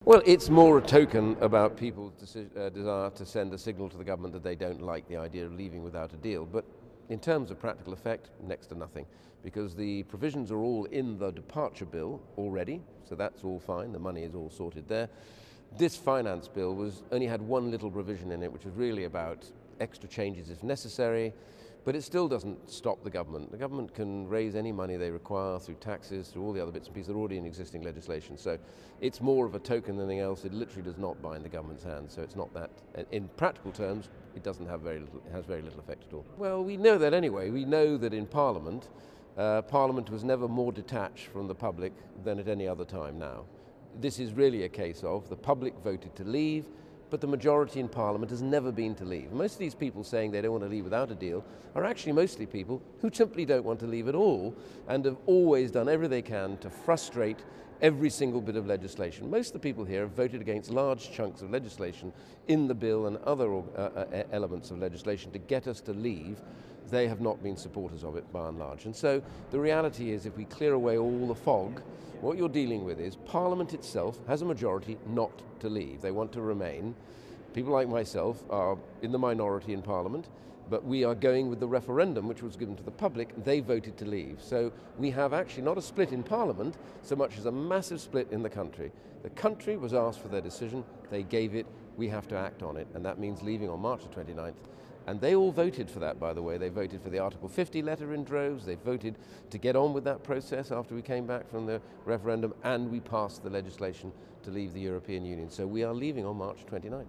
Well, it's more a token about people's desire to send a signal to the government that they don't like the idea of leaving without a deal. But in terms of practical effect, next to nothing, because the provisions are all in the departure bill already, so that's all fine, the money is all sorted there. This finance bill only had one little provision in it, which was really about extra changes if necessary, but it still doesn't stop the government. The government can raise any money they require through taxes, through all the other bits and pieces that are already in existing legislation. So it's more of a token than anything else. It literally does not bind the government's hands. So it's not that, in practical terms, it doesn't have it has very little effect at all. Well, we know that anyway. We know that in Parliament, Parliament was never more detached from the public than at any other time now. This is really a case of the public voted to leave, but the majority in Parliament has never been to leave. Most of these people saying they don't want to leave without a deal are actually mostly people who simply don't want to leave at all and have always done everything they can to frustrate every single bit of legislation. Most of the people here have voted against large chunks of legislation in the bill and other elements of legislation to get us to leave. They have not been supporters of it by and large. And so the reality is, if we clear away all the fog, what you're dealing with is Parliament itself has a majority not to leave. They want to remain. People like myself are in the minority in Parliament, but we are going with the referendum which was given to the public. They voted to leave. So we have actually not a split in Parliament so much as a massive split in the country. The country was asked for their decision. They gave it. We have to act on it, and that means leaving on March the 29th. And they all voted for that, by the way. They voted for the Article 50 letter in droves. They voted to get on with that process after we came back from the referendum, and we passed the legislation to leave the European Union. So we are leaving on March 29th.